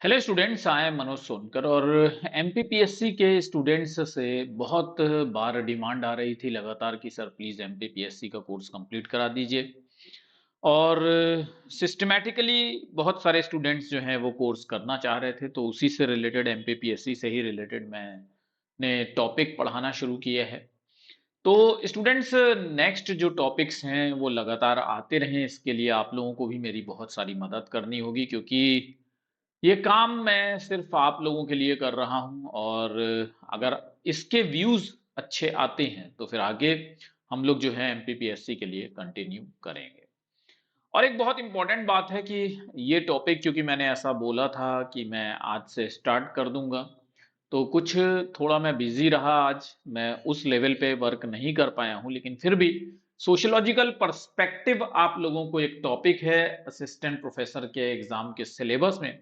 Hello students, I am Manoj Sonkar और MPPSC के students से बहुत बार डिमांड आ रही थी लगातार कि सर प्लीज़ एमपीपीएससी का कोर्स कंप्लीट करा दीजिए। और सिस्टमैटिकली बहुत सारे स्टूडेंट्स जो हैं वो कोर्स करना चाह रहे थे, तो उसी से रिलेटेड एमपीपीएससी से ही रिलेटेड मैंने टॉपिक पढ़ाना शुरू किया है। तो स्टूडेंट्स, नेक्स्ट जो टॉपिक्स हैं वो लगातार आते रहें, इसके लिए आप लोगों को भी मेरी बहुत सारी मदद करनी होगी, क्योंकि ये काम मैं सिर्फ आप लोगों के लिए कर रहा हूँ। और अगर इसके व्यूज़ अच्छे आते हैं तो फिर आगे हम लोग जो है एमपीपीएससी के लिए कंटिन्यू करेंगे। और एक बहुत इम्पोर्टेंट बात है कि ये टॉपिक, क्योंकि मैंने ऐसा बोला था कि मैं आज से स्टार्ट कर दूंगा, तो कुछ थोड़ा मैं बिजी रहा आज, मैं उस लेवल पे वर्क नहीं कर पाया हूँ, लेकिन फिर भी सोशियोलॉजिकल पर्सपेक्टिव आप लोगों को एक टॉपिक है असिस्टेंट प्रोफेसर के एग्जाम के सिलेबस में,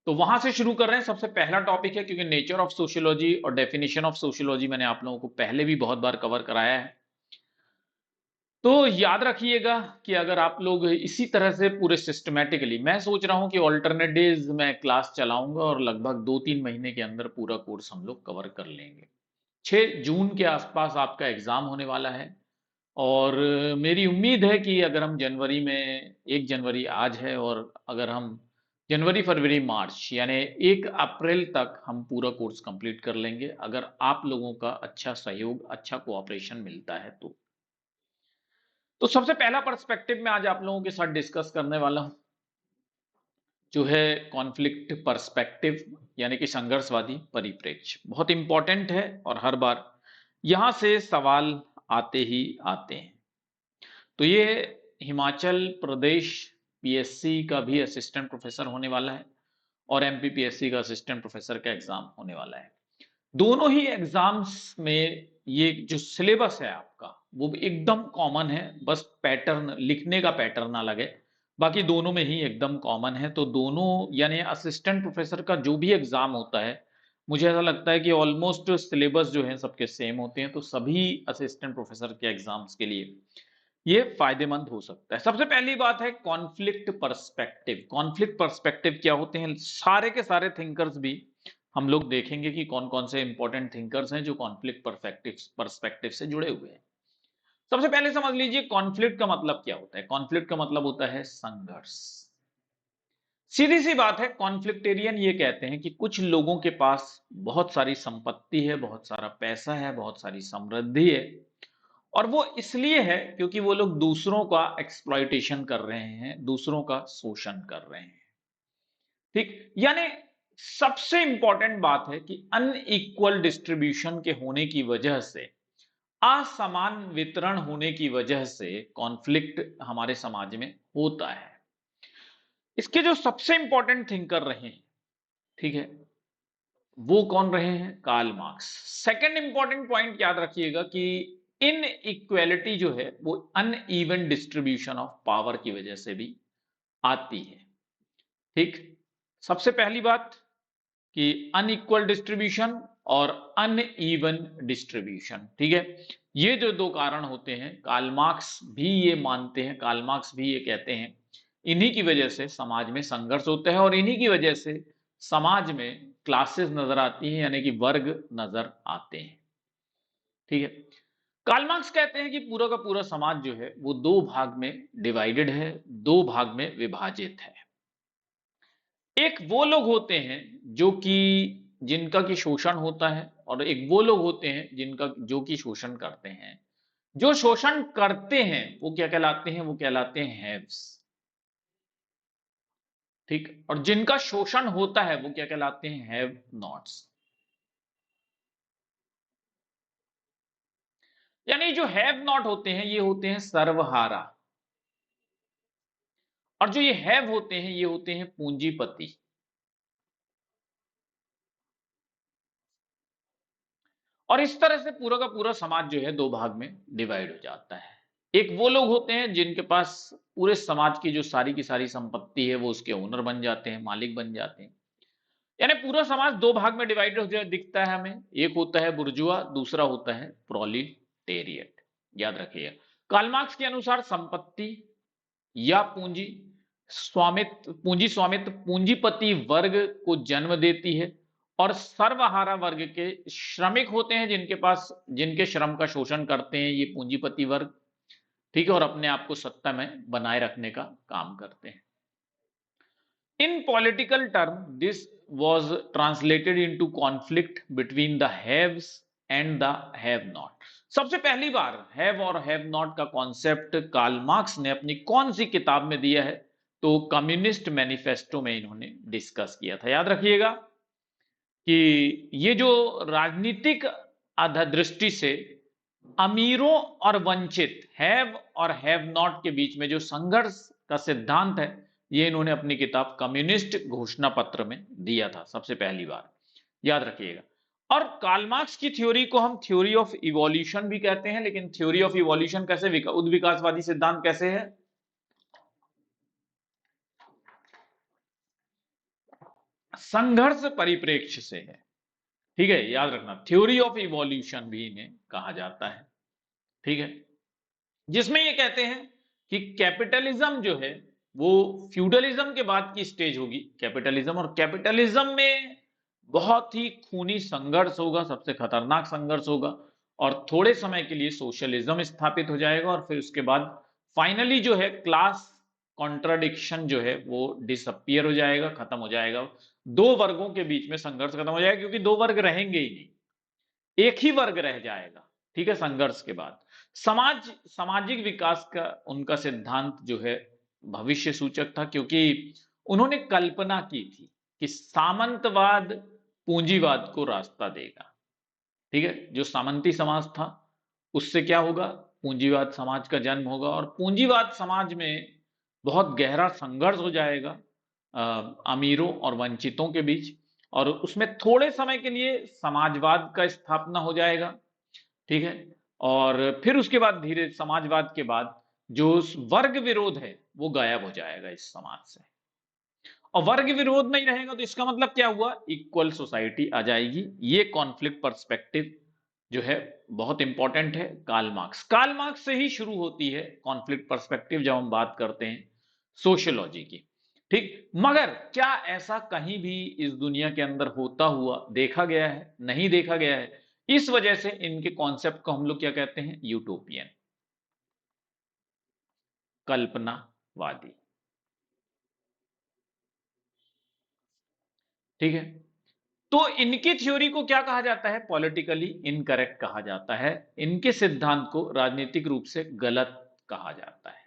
तो वहां से शुरू कर रहे हैं। सबसे पहला टॉपिक है, क्योंकि नेचर ऑफ सोशियोलॉजी और डेफिनेशन ऑफ सोशियोलॉजी मैंने आप लोगों को पहले भी बहुत बार कवर कराया है। तो याद रखिएगा कि अगर आप लोग इसी तरह से पूरे सिस्टमैटिकली, मैं सोच रहा हूं कि ऑल्टरनेट डेज मैं क्लास चलाऊंगा और लगभग 2-3 महीने के अंदर पूरा कोर्स हम लोग कवर कर लेंगे। 6 जून के आसपास आपका एग्जाम होने वाला है। और मेरी उम्मीद है कि अगर हम जनवरी में, 1 जनवरी आज है, और अगर हम जनवरी फरवरी मार्च यानी 1 अप्रैल तक हम पूरा कोर्स कंप्लीट कर लेंगे, अगर आप लोगों का अच्छा सहयोग, अच्छा कोऑपरेशन मिलता है तो सबसे पहला पर्सपेक्टिव मैं आज आप लोगों के साथ डिस्कस करने वाला हूं, जो है कॉन्फ्लिक्ट पर्सपेक्टिव, यानी कि संघर्षवादी परिप्रेक्ष्य। बहुत इंपॉर्टेंट है और हर बार यहां से सवाल आते ही आते हैं। तो ये हिमाचल प्रदेश पीएससी का भी असिस्टेंट प्रोफेसर होने वाला है और एमपीपीएससी का असिस्टेंट प्रोफेसर का एग्जाम होने वाला है। दोनों ही एग्जाम्स में ये जो सिलेबस है आपका वो एकदम कॉमन है, बस पैटर्न, लिखने का पैटर्न अलग है, बाकी दोनों में ही एकदम कॉमन है। तो दोनों यानी असिस्टेंट प्रोफेसर का जो भी एग्जाम होता है, मुझे ऐसा लगता है कि ऑलमोस्ट सिलेबस जो है सबके सेम होते हैं, तो सभी असिस्टेंट प्रोफेसर के एग्जाम्स के लिए ये फायदेमंद हो सकता है। सबसे पहली बात है कॉन्फ्लिक्ट पर्सपेक्टिव। कॉन्फ्लिक्ट पर्सपेक्टिव क्या होते हैं, सारे के सारे थिंकर्स भी हम लोग देखेंगे कि कौन कौन से इंपॉर्टेंट थिंकर्स हैं जो कॉन्फ्लिक्ट पर्सपेक्टिव से जुड़े हुए हैं। सबसे पहले समझ लीजिए कॉन्फ्लिक्ट का मतलब क्या होता है। कॉन्फ्लिक्ट का मतलब होता है संघर्ष। सीधी सी बात है, कॉन्फ्लिक्टेरियन ये कहते हैं कि कुछ लोगों के पास बहुत सारी संपत्ति है, बहुत सारा पैसा है, बहुत सारी समृद्धि है, और वो इसलिए है क्योंकि वो लोग दूसरों का एक्सप्लॉइटेशन कर रहे हैं, दूसरों का शोषण कर रहे हैं। ठीक, यानी सबसे इंपॉर्टेंट बात है कि अनइक्वल डिस्ट्रीब्यूशन के होने की वजह से, असमान वितरण होने की वजह से कॉन्फ्लिक्ट हमारे समाज में होता है। इसके जो सबसे इंपॉर्टेंट थिंकर रहे हैं, ठीक है, वो कौन रहे हैं? Karl Marx. Second important point याद रखिएगा कि इन इक्वेलिटी जो है वो अनइवन डिस्ट्रीब्यूशन ऑफ पावर की वजह से भी आती है। ठीक, सबसे पहली बात कि अनइक्वल डिस्ट्रीब्यूशन और अनइवन डिस्ट्रीब्यूशन, ठीक है, ये जो दो कारण होते हैं, कार्ल मार्क्स भी ये मानते हैं, कार्ल मार्क्स भी ये कहते हैं, इन्हीं की वजह से समाज में संघर्ष होता है और इन्हीं की वजह से समाज में क्लासेस नजर आती हैं, यानी कि वर्ग नजर आते हैं। ठीक है, कार्ल मार्क्स कहते हैं कि पूरा का पूरा समाज जो है वो दो भाग में डिवाइडेड है, दो भाग में विभाजित है। एक वो लोग होते हैं जो कि जिनका कि शोषण होता है, और एक वो लोग होते हैं जिनका जो कि शोषण करते हैं। जो शोषण करते हैं वो क्या कहलाते हैं? वो कहलाते हैं हैव्स। ठीक, और जिनका शोषण होता है वो क्या कहलाते हैं? Have nots. यानी जो हैव नॉट होते हैं ये होते हैं सर्वहारा, और जो ये हैव होते हैं ये होते हैं पूंजीपति। और इस तरह से पूरा का पूरा समाज जो है दो भाग में डिवाइड हो जाता है। एक वो लोग होते हैं जिनके पास पूरे समाज की जो सारी की सारी संपत्ति है वो उसके ओनर बन जाते हैं, मालिक बन जाते हैं। यानी पूरा समाज दो भाग में डिवाइड हो जाए दिखता है हमें। एक होता है बुर्जुआ, दूसरा होता है प्रोलिटेरिएट। याद रखिएगा, कार्ल मार्क्स के अनुसार संपत्ति या पूंजी स्वामित्व, पूंजी स्वामित्व पूंजीपति वर्ग को जन्म देती है, और सर्वहारा वर्ग के श्रमिक होते हैं जिनके पास, जिनके श्रम का शोषण करते हैं ये पूंजीपति वर्ग, ठीक है, और अपने आप को सत्ता में बनाए रखने का काम करते हैं। In political term, this was translated into conflict between the haves and the have not. सबसे पहली बार हैव और हैव नॉट का कॉन्सेप्ट कार्ल मार्क्स ने अपनी कौन सी किताब में दिया है? तो कम्युनिस्ट मैनिफेस्टो में इन्होंने डिस्कस किया था। याद रखिएगा कि ये जो राजनीतिक दृष्टि से अमीरों और वंचित, हैव और हैव नॉट के बीच में जो संघर्ष का सिद्धांत है, ये इन्होंने अपनी किताब कम्युनिस्ट घोषणा पत्र में दिया था सबसे पहली बार। याद रखिएगा। और कार्ल मार्क्स की थ्योरी को हम थ्योरी ऑफ इवोल्यूशन भी कहते हैं, लेकिन थ्योरी ऑफ इवोल्यूशन कैसे, उद्विकासवादी सिद्धांत कैसे है? संघर्ष परिप्रेक्ष्य से है, ठीक है, याद रखना। थ्योरी ऑफ इवोल्यूशन भी इन्हें कहा जाता है, ठीक है, जिसमें ये कहते हैं कि कैपिटलिज्म जो है वो फ्यूडलिज्म के बाद की स्टेज होगी कैपिटलिज्म, और कैपिटलिज्म में बहुत ही खूनी संघर्ष होगा, सबसे खतरनाक संघर्ष होगा, और थोड़े समय के लिए सोशलिज्म स्थापित हो जाएगा, और फिर उसके बाद फाइनली जो है क्लास कॉन्ट्राडिक्शन जो है वो डिसअपियर हो जाएगा, खत्म हो जाएगा। दो वर्गों के बीच में संघर्ष खत्म हो जाएगा, क्योंकि दो वर्ग रहेंगे ही नहीं, एक ही वर्ग रह जाएगा, ठीक है, संघर्ष के बाद। सामाजिक विकास का उनका सिद्धांत जो है भविष्य सूचक था, क्योंकि उन्होंने कल्पना की थी कि सामंतवाद पूंजीवाद को रास्ता देगा, ठीक है, जो सामंती समाज था उससे क्या होगा, पूंजीवाद समाज का जन्म होगा, और पूंजीवाद समाज में बहुत गहरा संघर्ष हो जाएगा अमीरों और वंचितों के बीच, और उसमें थोड़े समय के लिए समाजवाद का स्थापना हो जाएगा, ठीक है, और फिर उसके बाद धीरे समाजवाद के बाद जो वर्ग विरोध है वो गायब हो जाएगा इस समाज से, और वर्ग विरोध नहीं रहेगा तो इसका मतलब क्या हुआ, इक्वल सोसाइटी आ जाएगी। ये कॉन्फ्लिक्ट पर्सपेक्टिव जो है बहुत इंपॉर्टेंट है। कार्ल मार्क्स से ही शुरू होती है कॉन्फ्लिक्ट पर्सपेक्टिव जब हम बात करते हैं सोशियोलॉजी की, ठीक। मगर क्या ऐसा कहीं भी इस दुनिया के अंदर होता हुआ देखा गया है? नहीं देखा गया है। इस वजह से इनके कॉन्सेप्ट को हम लोग क्या कहते हैं, यूटोपियन, कल्पनावादी, ठीक है। तो इनकी थ्योरी को क्या कहा जाता है, पॉलिटिकली इनकरेक्ट कहा जाता है। इनके सिद्धांत को राजनीतिक रूप से गलत कहा जाता है।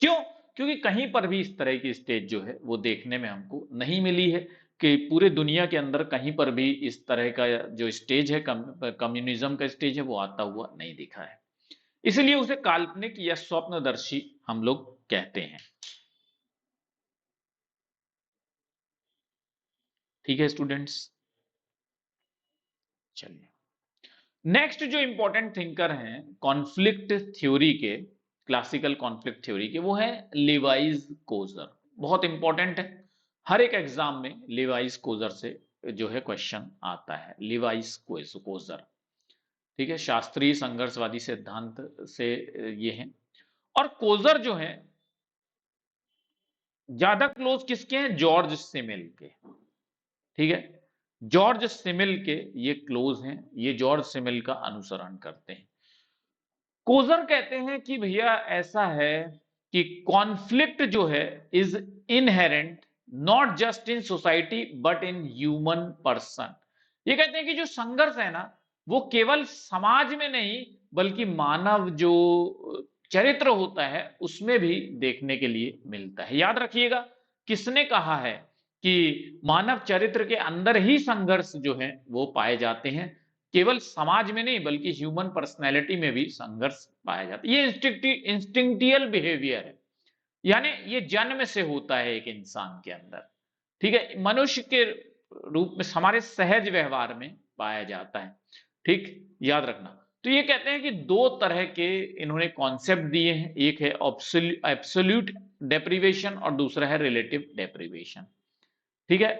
क्यों? क्योंकि कहीं पर भी इस तरह की स्टेज जो है वो देखने में हमको नहीं मिली है, कि पूरे दुनिया के अंदर कहीं पर भी इस तरह का जो स्टेज है, कम्युनिज्म का स्टेज है, वो आता हुआ नहीं दिखा है। इसलिए उसे काल्पनिक या स्वप्नदर्शी हम लोग कहते हैं, ठीक है स्टूडेंट्स। चलिए, नेक्स्ट जो इंपॉर्टेंट थिंकर हैं कॉन्फ्लिक्ट थ्योरी के, क्लासिकल कॉन्फ्लिक्ट थ्योरी के, वो है लिवाइस कोजर। बहुत इंपॉर्टेंट है, हर एक एग्जाम में लिवाइस कोजर से जो है क्वेश्चन आता है, लिवाइस कोजर, ठीक है, शास्त्रीय संघर्षवादी सिद्धांत से ये हैं। और कोजर जो है ज्यादा क्लोज किसके हैं, जॉर्ज सिमिल के, ठीक है, जॉर्ज सिमिल के ये क्लोज हैं, ये जॉर्ज सिमिल का अनुसरण करते हैं। कोजर कहते हैं कि भैया ऐसा है कि कॉन्फ्लिक्ट जो है is inherent not just in society but in human person. ये कहते हैं कि जो संघर्ष है ना वो केवल समाज में नहीं बल्कि मानव जो चरित्र होता है उसमें भी देखने के लिए मिलता है। याद रखिएगा, किसने कहा है कि मानव चरित्र के अंदर ही संघर्ष जो है वो पाए जाते हैं, केवल समाज में नहीं बल्कि ह्यूमन पर्सनैलिटी में भी संघर्ष पाया जाता है। ये इंस्टिंक्टियल बिहेवियर है, यानी ये जन्म से होता है एक इंसान के अंदर, ठीक है, मनुष्य के रूप में हमारे सहज व्यवहार में पाया जाता है, ठीक, याद रखना। तो ये कहते हैं कि दो तरह के इन्होंने कॉन्सेप्ट दिए हैं, एक है एब्सोल्यूट डेप्रिवेशन और दूसरा है रिलेटिव डेप्रिवेशन, ठीक है,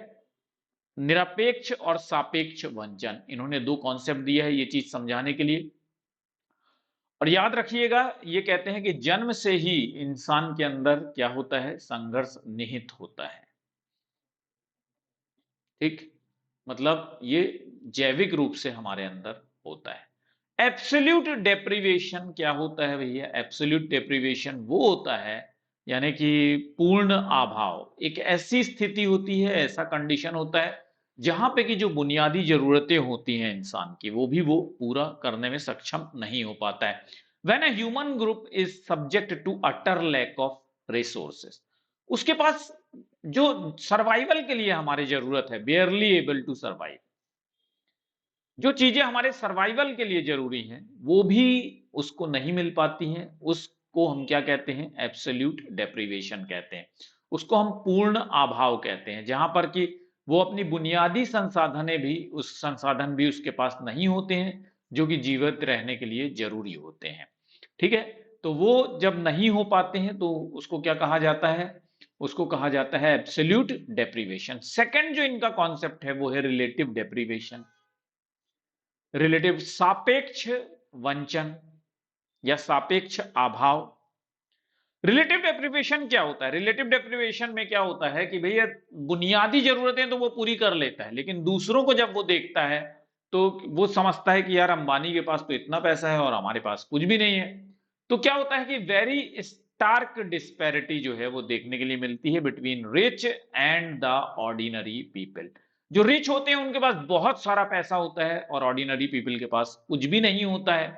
निरपेक्ष और सापेक्ष वंचन, इन्होंने दो कॉन्सेप्ट दिया है ये चीज समझाने के लिए। और याद रखिएगा, ये कहते हैं कि जन्म से ही इंसान के अंदर क्या होता है, संघर्ष निहित होता है। ठीक, मतलब ये जैविक रूप से हमारे अंदर होता है। एब्सोल्यूट डेप्रिवेशन क्या होता है भैया? एब्सोल्यूट डेप्रिवेशन वो होता है, यानी कि पूर्ण अभाव। एक ऐसी स्थिति होती है, ऐसा कंडीशन होता है जहां पे कि जो बुनियादी जरूरतें होती हैं इंसान की, वो भी वो पूरा करने में सक्षम नहीं हो पाता है। When a human group is subject to utter lack of resources, उसके पास जो सर्वाइवल के लिए हमारी जरूरत है, बेयरली एबल टू सर्वाइव, जो चीजें हमारे सर्वाइवल के लिए जरूरी हैं वो भी उसको नहीं मिल पाती हैं, उसको हम क्या कहते हैं? एब्सोल्यूट डेप्रिवेशन कहते हैं। उसको हम पूर्ण अभाव कहते हैं, जहां पर कि वो अपनी बुनियादी संसाधन भी उसके पास नहीं होते हैं, जो कि जीवित रहने के लिए जरूरी होते हैं। ठीक है, तो वो जब नहीं हो पाते हैं तो उसको क्या कहा जाता है? उसको कहा जाता है एब्सोल्यूट डेप्रिवेशन। सेकंड जो इनका कॉन्सेप्ट है वो है रिलेटिव डेप्रिवेशन। रिलेटिव, सापेक्ष वंचन या सापेक्ष अभाव। रिलेटिव डेप्रिवेशन क्या होता है? रिलेटिव डेप्रिवेशन में क्या होता है कि भैया बुनियादी जरूरतें तो वो पूरी कर लेता है, लेकिन दूसरों को जब वो देखता है तो वो समझता है कि यार अंबानी के पास तो इतना पैसा है और हमारे पास कुछ भी नहीं है। तो क्या होता है कि वेरी स्टार्क डिस्पैरिटी जो है वो देखने के लिए मिलती है between rich and the ordinary people. जो रिच होते हैं उनके पास बहुत सारा पैसा होता है और ऑर्डिनरी पीपल के पास कुछ भी नहीं होता है।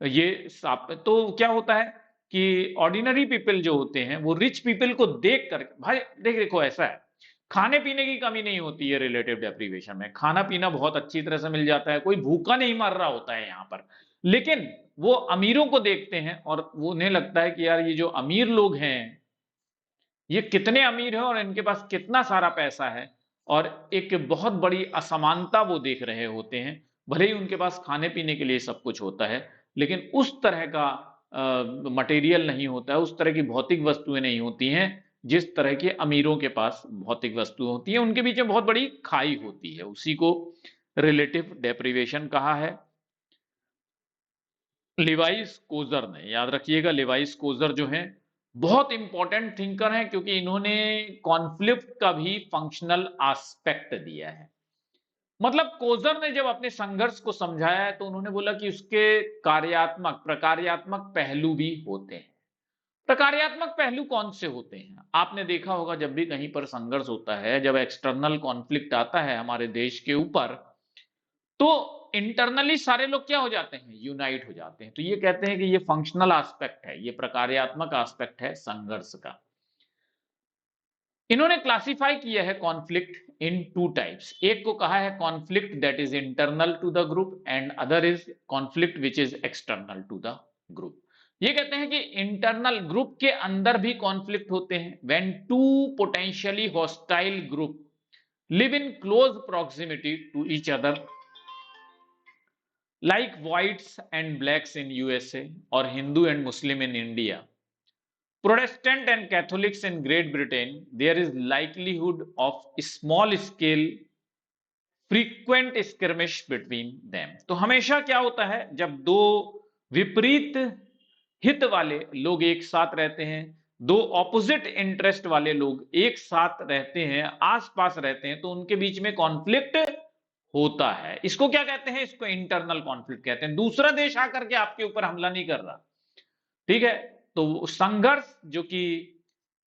तो क्या होता है कि ऑर्डिनरी पीपल जो होते हैं वो रिच पीपल को देख कर, भाई देखो ऐसा है, खाने पीने की कमी नहीं होती है रिलेटिव डेप्रिवेशन में, खाना पीना बहुत अच्छी तरह से मिल जाता है, कोई भूखा नहीं मर रहा होता है यहाँ पर। लेकिन वो अमीरों को देखते हैं और वो उन्हें लगता है कि यार ये जो अमीर लोग हैं, ये कितने अमीर हैं और इनके पास कितना सारा पैसा है, और एक बहुत बड़ी असमानता वो देख रहे होते हैं। भले ही उनके पास खाने पीने के लिए सब कुछ होता है, लेकिन उस तरह का मटेरियल नहीं होता है, उस तरह की भौतिक वस्तुएं नहीं होती हैं जिस तरह के अमीरों के पास भौतिक वस्तुएं होती हैं। उनके बीच में बहुत बड़ी खाई होती है, उसी को रिलेटिव डेप्रिवेशन कहा है। लिवाइस कोजर ने, याद रखिएगा, लिवाइस कोजर जो है बहुत इंपॉर्टेंट थिंकर हैं, क्योंकि इन्होंने कॉन्फ्लिक्ट का भी फंक्शनल एस्पेक्ट दिया है। मतलब कोजर ने जब अपने संघर्ष को समझाया है तो उन्होंने बोला कि उसके कार्यात्मक प्रकार्यात्मक पहलू भी होते हैं। प्रकार्यात्मक पहलू कौन से होते हैं? आपने देखा होगा जब भी कहीं पर संघर्ष होता है, जब एक्सटर्नल कॉन्फ्लिक्ट आता है हमारे देश के ऊपर, तो इंटरनली सारे लोग क्या हो जाते हैं? यूनाइट हो जाते हैं। तो ये कहते हैं कि ये फंक्शनल एस्पेक्ट है, ये प्रकार्यात्मक एस्पेक्ट है संघर्ष का। इन्होंने क्लासिफाई किया है कॉन्फ्लिक्ट इन टू टाइप्स। एक को कहा है conflict that is internal to the group and other is conflict which is external to the group. ये कहते हैं कि इंटरनल ग्रुप के अंदर भी कॉन्फ्लिक्ट होते हैं, when two potentially hostile group live in close proximity to each other, like whites and blacks in USA or Hindu and Muslim in India, Protestant and Catholics in Great Britain, there is likelihood of small scale frequent skirmish between them। तो हमेशा क्या होता है, जब दो विपरीत हित वाले लोग एक साथ रहते हैं, दो ऑपोजिट इंटरेस्ट वाले लोग एक साथ रहते हैं, आसपास रहते हैं, तो उनके बीच में कॉन्फ्लिक्ट होता है। इसको क्या कहते हैं? इसको इंटरनल कॉन्फ्लिक्ट कहते हैं। दूसरा देश आकर के आपके ऊपर हमला नहीं कर रहा, ठीक है? तो संघर्ष जो कि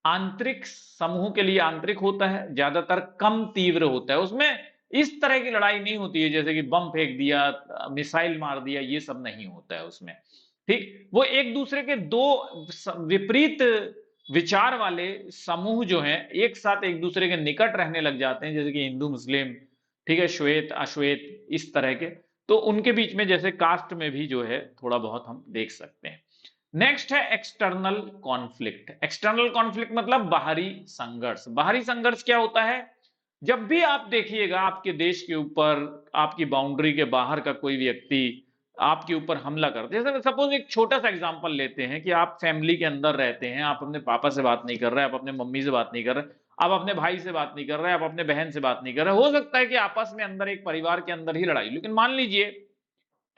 आंतरिक समूह के लिए आंतरिक होता है, ज्यादातर कम तीव्र होता है। उसमें इस तरह की लड़ाई नहीं होती है जैसे कि बम फेंक दिया, मिसाइल मार दिया, ये सब नहीं होता है उसमें। ठीक, वो एक दूसरे के दो विपरीत विचार वाले समूह जो हैं एक साथ एक दूसरे के निकट रहने लग जाते हैं, जैसे कि हिंदू मुस्लिम, ठीक है, श्वेत अश्वेत, इस तरह के। तो उनके बीच में जैसे कास्ट में भी जो है थोड़ा बहुत हम देख सकते हैं। नेक्स्ट है एक्सटर्नल कॉन्फ्लिक्ट। एक्सटर्नल कॉन्फ्लिक्ट मतलब बाहरी संघर्ष। बाहरी संघर्ष क्या होता है? जब भी आप देखिएगा आपके देश के ऊपर, आपकी बाउंड्री के बाहर का कोई व्यक्ति आपके ऊपर हमला कर, जैसे सपोज एक छोटा सा एग्जांपल लेते हैं कि आप फैमिली के अंदर रहते हैं, आप अपने पापा से बात नहीं कर रहे, आप अपने मम्मी से बात नहीं कर रहे, आप अपने भाई से बात नहीं कर रहे, आप अपने बहन से बात नहीं कर रहे। हो सकता है कि आपस में अंदर एक परिवार के अंदर ही लड़ाई, लेकिन मान लीजिए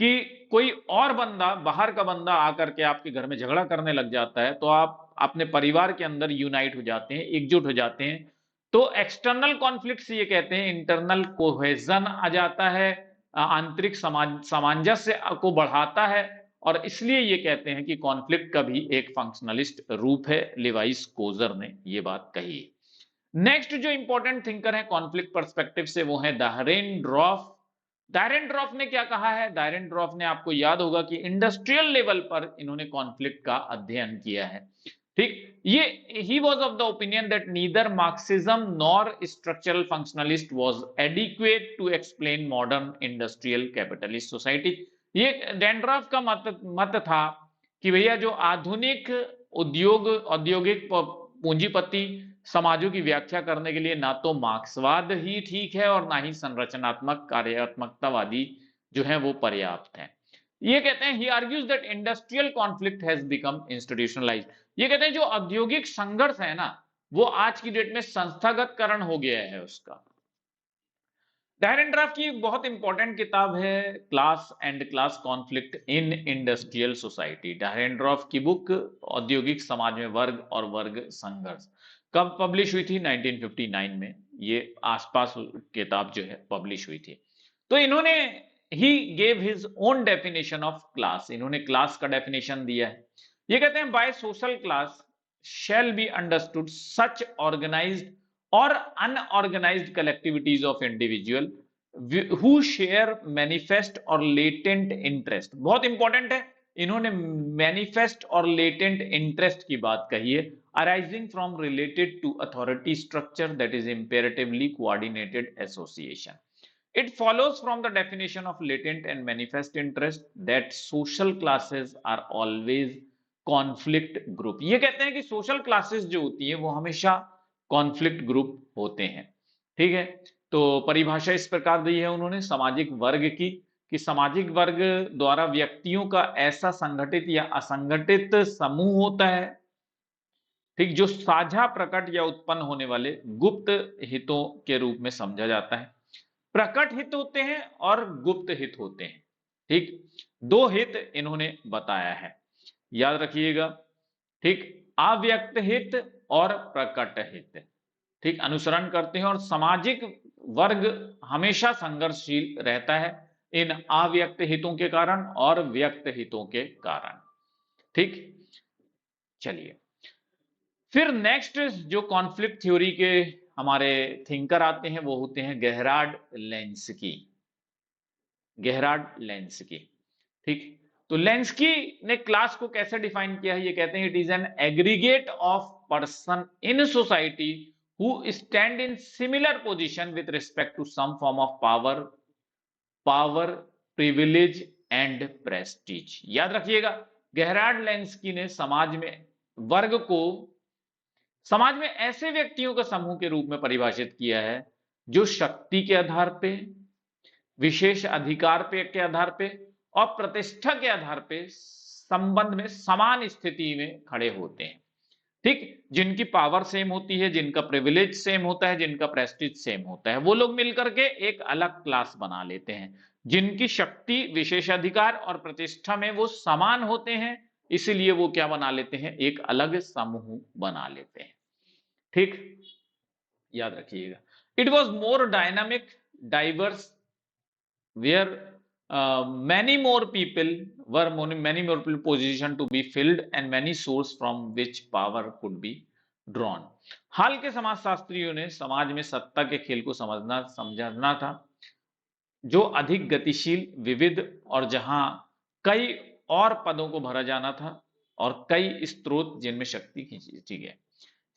कि कोई और बंदा, बाहर का बंदा आकर के आपके घर में झगड़ा करने लग जाता है, तो आप अपने परिवार के अंदर यूनाइट हो जाते हैं, एकजुट हो जाते हैं। तो एक्सटर्नल कॉन्फ्लिक्ट्स ये कहते हैं, इंटरनल कोहेजन आ जाता है, आंतरिक सामंजस्य को बढ़ाता है, और इसलिए ये कहते हैं कि कॉन्फ्लिक्ट का भी एक फंक्शनलिस्ट रूप है। लिवाइस कोजर ने ये बात कही है। नेक्स्ट जो इंपॉर्टेंट थिंकर है कॉन्फ्लिक्ट पर्सपेक्टिव से, वो है दारेनड्रॉफ। दारेनड्रॉफ ने क्या कहा है? दारेनड्रॉफ ने, आपको याद होगा कि इंडस्ट्रियल लेवल पर इन्होंने कॉन्फ्लिक्ट का अध्ययन किया है। ठीक, ये ही was of the opinion that neither Marxism nor structural functionalist was adequate to explain modern industrial capitalist society. ये डेंड्रॉफ का मत था कि भैया जो आधुनिक औद्योगिक पूंजीपति समाजों की व्याख्या करने के लिए ना तो मार्क्सवाद ही ठीक है और ना ही संरचनात्मक कार्यात्मकतावादी जो है वो पर्याप्त है। ये कहते हैं, he argues that industrial conflict has become institutionalised. ये कहते हैं जो औद्योगिक संघर्ष है ना, वो आज की डेट में संस्थागतकरण हो गया है उसका। डायरेंड्राफ की एक बहुत इंपॉर्टेंट किताब है, class and class conflict in industrial society. Dahrendorf की बुक औद्योगिक समाज में वर्ग और वर्ग संघर्ष कब पब्लिश हुई थी? 1959 में ये आसपास किताब जो है पब्लिश हुई थी। तो इन्होंने he gave his own definition of class, इन्होंने क्लास का डेफिनेशन दिया है। ये कहते हैं, by social class shall be understood such organized or unorganized collectivities of individual who share manifest or latent interest। बहुत इंपॉर्टेंट है, इन्होंने मैनिफेस्ट और लेटेंट इंटरेस्ट की बात कही है, arising from related to authority structure that is imperatively coordinated association। It follows from the definition of latent and manifest interest that social classes are always conflict group. ये कहते हैं कि social classes जो होती है वो हमेशा कॉन्फ्लिक्ट ग्रुप होते हैं। ठीक है, तो परिभाषा इस प्रकार दी है उन्होंने सामाजिक वर्ग की, कि सामाजिक वर्ग द्वारा व्यक्तियों का ऐसा संगठित या असंगठित समूह होता है, ठीक, जो साझा, प्रकट या उत्पन्न होने वाले गुप्त हितों के रूप में समझा जाता है। प्रकट हित होते हैं और गुप्त हित होते हैं। ठीक, दो हित इन्होंने बताया है, याद रखिएगा। ठीक, अव्यक्त हित और प्रकट हित, ठीक, अनुसरण करते हैं, और सामाजिक वर्ग हमेशा संघर्षशील रहता है इन अव्यक्त हितों के कारण और व्यक्त हितों के कारण। ठीक, चलिए फिर नेक्स्ट जो कॉन्फ्लिक्ट थ्योरी के हमारे थिंकर आते हैं वो होते हैं गेहरार्ड लेंस्की। गेहरार्ड लेंस्की, ठीक, तो लेंस्की ने क्लास को कैसे डिफाइन किया है? ये कहते हैं, it is an aggregate of person in society who stand in similar position with respect to some form of power, privilege and prestige. याद रखिएगा, गेहरार्ड लेंस्की ने समाज में वर्ग को समाज में ऐसे व्यक्तियों का समूह के रूप में परिभाषित किया है जो शक्ति के आधार पे, विशेष अधिकार पे के आधार पे और प्रतिष्ठा के आधार पे संबंध में समान स्थिति में खड़े होते हैं। ठीक, जिनकी पावर सेम होती है, जिनका प्रिविलेज सेम होता है, जिनका प्रेस्टीज सेम होता है, वो लोग मिलकर के एक अलग क्लास बना लेते हैं। जिनकी शक्ति, विशेषाधिकार और प्रतिष्ठा में वो समान होते हैं, इसीलिए वो क्या बना लेते हैं? एक अलग समूह बना लेते हैं। ठीक, याद रखिएगा। It was more dynamic, diverse, where many more people position to be filled and many source from which power could be drawn। हाल के समाजशास्त्रियों ने समाज में सत्ता के खेल को समझना था, जो अधिक गतिशील, विविध और जहां कई और पदों को भरा जाना था और कई स्रोत जिनमें शक्ति खींची गई।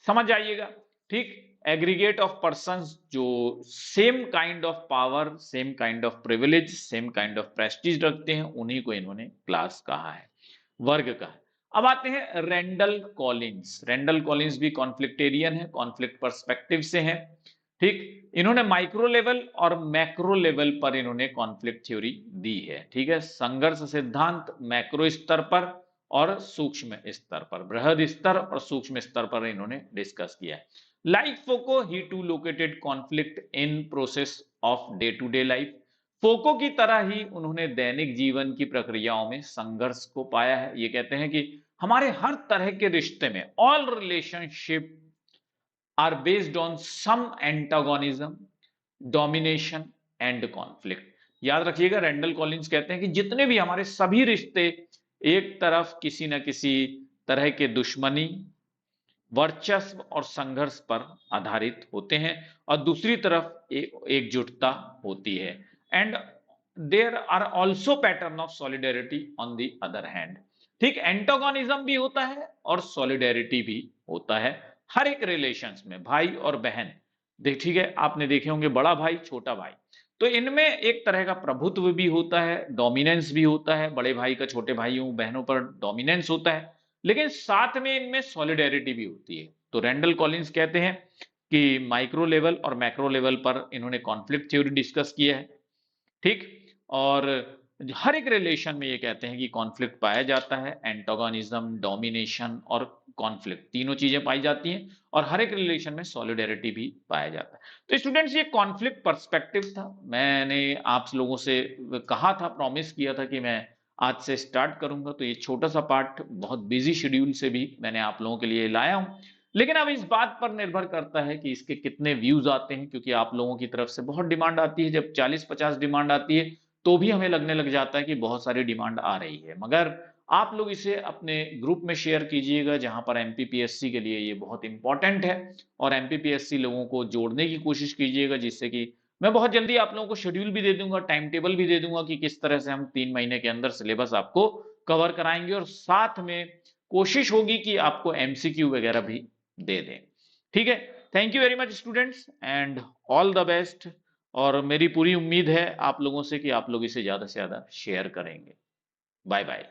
समझ आइएगा। ठीक, एग्रीगेट ऑफ पर्संस जो same kind of power, same kind of privilege, same kind of Prestige रखते हैं, उन्हीं को इन्होंने क्लास कहा है, वर्ग कहा है। अब आते हैं रेंडल कॉलिंस। रेंडल कॉलिंस भी कॉन्फ्लिक्टेरियन है, कॉन्फ्लिक्ट पर्सपेक्टिव से है। ठीक, इन्होंने माइक्रो लेवल और मैक्रो लेवल पर इन्होंने कॉन्फ्लिक्ट थ्योरी दी है। ठीक है, संघर्ष सिद्धांत मैक्रो स्तर पर और सूक्ष्म स्तर पर, बृहद स्तर और सूक्ष्म स्तर पर इन्होंने डिस्कस किया है। Like Foucault, he too located conflict in process of day to day life. Foucault की तरह ही उन्होंने दैनिक जीवन की प्रक्रियाओं में संघर्ष को पाया है। ये कहते हैं कि हमारे हर तरह के रिश्ते में all relationship are based on some antagonism, domination and conflict. याद रखिएगा, रेंडल कॉलिंस कहते हैं कि जितने भी हमारे सभी रिश्ते एक तरफ किसी न किसी तरह के दुश्मनी, वर्चस्व और संघर्ष पर आधारित होते हैं और दूसरी तरफ एकजुटता होती है। And there are also pattern of solidarity on the other hand. ठीक, एंटागोनिज्म भी होता है और सॉलिडेरिटी भी होता है हर एक रिलेशंस में, भाई और बहन। देख, ठीक है, आपने देखे होंगे बड़ा भाई छोटा भाई, तो इनमें एक तरह का प्रभुत्व भी होता है, डोमिनेंस भी होता है, बड़े भाई का छोटे भाइयों बहनों पर डोमिनेंस होता है, लेकिन साथ में इनमें सॉलिडेरिटी भी होती है। तो रेंडल कॉलिंस कहते हैं कि माइक्रो लेवल और मैक्रो लेवल पर इन्होंने कॉन्फ्लिक्ट थ्योरी डिस्कस किया है। ठीक, और हर एक रिलेशन में ये कहते हैं कि कॉन्फ्लिक्ट पाया जाता है, एंटागोनिज्म, डोमिनेशन और कॉन्फ्लिक्ट, तीनों चीजें पाई जाती हैं और हर एक रिलेशन में सॉलिडेरिटी भी पाया जाता है। तो स्टूडेंट्स, ये कॉन्फ्लिक्ट पर्सपेक्टिव था। मैंने आप लोगों से कहा था, प्रॉमिस किया था कि मैं आज से स्टार्ट करूंगा, तो ये छोटा सा पार्ट बहुत बिजी शेड्यूल से भी मैंने आप लोगों के लिए लाया हूं। लेकिन अब इस बात पर निर्भर करता है कि इसके कितने व्यूज आते हैं, क्योंकि आप लोगों की तरफ से बहुत डिमांड आती है। जब 40-50 डिमांड आती है तो भी हमें लगने लग जाता है कि बहुत सारी डिमांड आ रही है। मगर आप लोग इसे अपने ग्रुप में शेयर कीजिएगा, जहां पर एमपीपीएससी के लिए ये बहुत इंपॉर्टेंट है, और एमपीपीएससी लोगों को जोड़ने की कोशिश कीजिएगा, जिससे कि मैं बहुत जल्दी आप लोगों को शेड्यूल भी दे दूंगा, टाइम टेबल भी दे दूंगा कि किस तरह से हम 3 महीने के अंदर सिलेबस आपको कवर कराएंगे, और साथ में कोशिश होगी कि आपको एमसीक्यू वगैरह भी दे दें। ठीक है, thank you very much students and all the best. और मेरी पूरी उम्मीद है आप लोगों से कि आप लोग इसे ज्यादा से ज्यादा शेयर करेंगे। Bye bye.